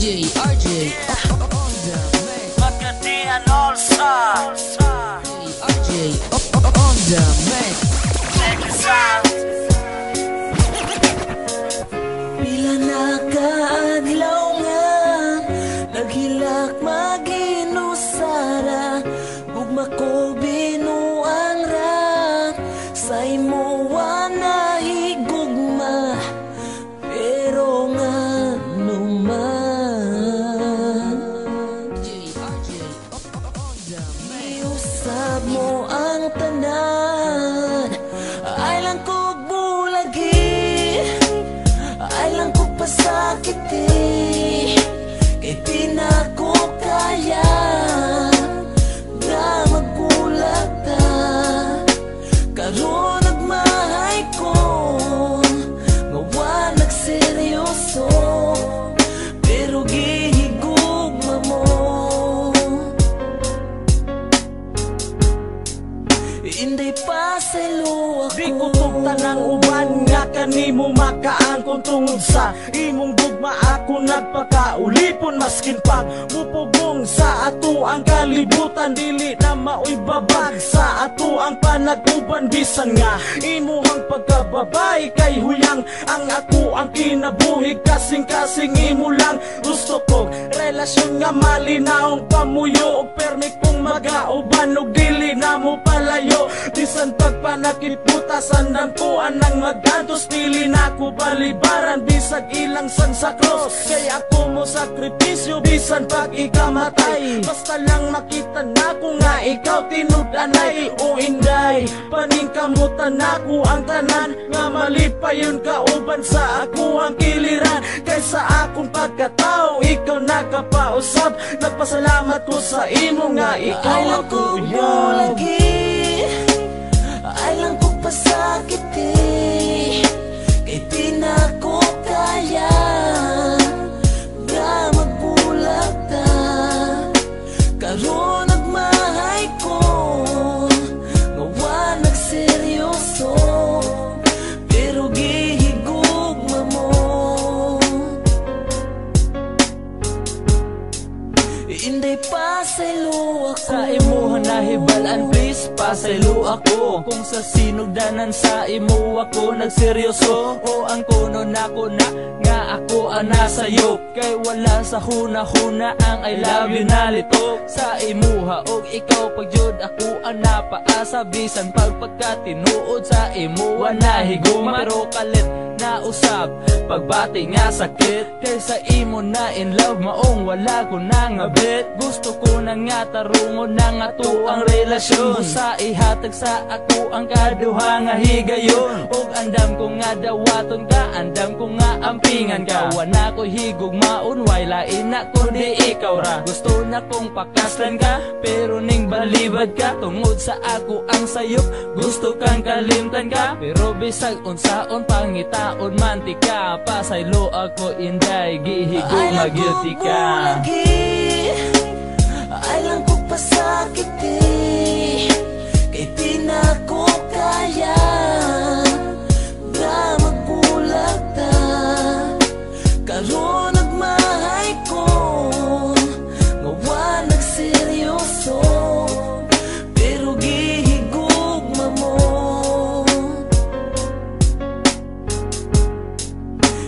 DJ RJ on the mix. Magkadihan All-Star DJ RJ on the mix. Check this out. Pila na kaadlaw nga naghilak maginusara, gugma ko binuang ra sa imo na higugma, pero nga naman DJ RJ on the mix. iusab mo ang tanan, ay lang ko bulagi, ay lang ko pasakiti, kay di na ko kaya nga magbulag ta. Karon nagmahay ko nga wa nagseryoso, pero gihigugma mo. Inday pa sa luwa Di ko ko tanang uban nga kanimo makaangkon tungod sa imong gugma. Ako nagpakaulipon maskin pag mupugong sa ato ang kalibutan, dili na maoy babag sa ato ang panag-uban. Bisan nga imuhang pagkababay kay huyang ang ako ang kinabuhi, kasing-kasing imo lang gusto ko. Relasyon nga malinaong pamuyo og permi kong magauban og dili na mo palayo. Bisan pagpanakit puta sandang ko anang magantos, dili na ko balibaran bisag ilang sang sa cross. Kay ako mo sakripisyo bisan pag ikamatay, basta lang makita na ko nga ikaw tinud-anay. O inday paningkamutan ako ang tanan nga mali pa yun kauban sa ako ang kiliran. Kaysa akong pagkatao ikaw nakapausap, nagpasalamat ko sa imo nga ikaw ay lang ang ko kuya. bulagi, ay lang ko pasakiti, kay di na ko kaya nga magbulag ta. Karon nagmahay ko nga wa nagseryoso, pero gihigugma mo. Inday pa sa luwa ko Sa imuha nahibalaan please pasaylo ako, kung sa sinugdanan sa imo ako nagseryoso. O ang kuno nako na nga ako ang nasayop, kay wala sa huna-huna ang I love you na litok. Sa imuha og ikaw pagyud ako ang napaasa, bisan pagpagkatinuod sa imuha nahiguma. Pero kalit na usab pagbati nga sakit, kay sa imo na in love maong wala ko nang abit. Gusto ko na nga tarungon na nga to ang relasyon, sa ihatag sa ako ang kaduha nga higayon. Og andam ko nga dawaton ka, andam ko nga ampingan ka. Wana ko higugmaon, way lain na kundi ikaw ra. Gusto na kong pakaslan ka, pero ning balibad ka. Tungod sa ako ang sayop, gusto kang kalimtan ka. Pero bisag unsaon pangitaon mantika, pasaylo ako inday, gihigugma guilty ka. Ay lang ko pasakiti, kay di na ko kaya nga magbulag ta. Karon nagmahay ko nga wa nagseryoso, pero gihigugma mo.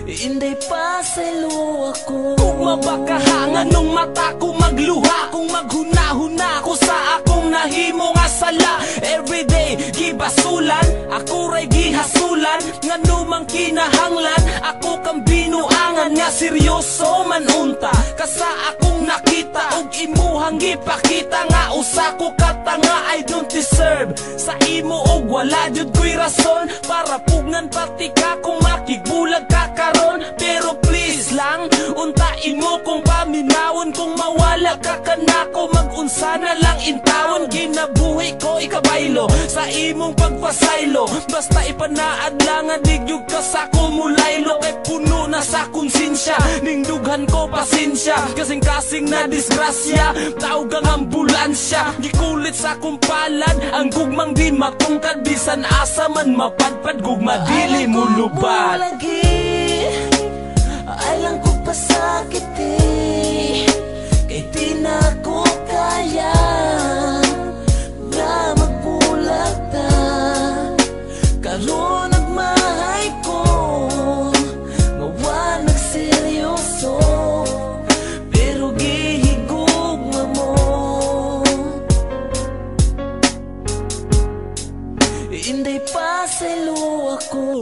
Inday pa sa luwa ko Kung mabakahangan nung mata ko magluha, kung maghuna-huna ko sa akong nahimo nga sala. Everyday gibasulan, ako ray gihasulan, nga numang kinahanglan ako kang binuangan nga seryoso man unta. Kasa akong nakita og imuhang gipakita nga usa ko katanga I don't deserve sa imo og wala jud ko'y rason para pugnan pati ka kung makigbulag ka karon. Pero please lang untain mo kung paminawon, kung mawala ka kanako mag-unsa na lang intawon. Ginabuhi ko ikabaylo sa imong pagpasaylo, basta ipanaad lang nga digyug ka sa kumulaylo. Kay puno na sa konsensya, ning dughan ko pasensya, kasing-kasing na disgrasya, tawag ang ambulansya. Gikulit sa kumpalan ang gugmang di matungkad, bisan asa man mapadpad gugma dili mo lubad. ay lang ko pasakit kay di na ko kaya nga magbulag ta. Karon nagmahay ko ngawa nagseryoso, pero gihigugma mo. Inday pa sa ilo ako.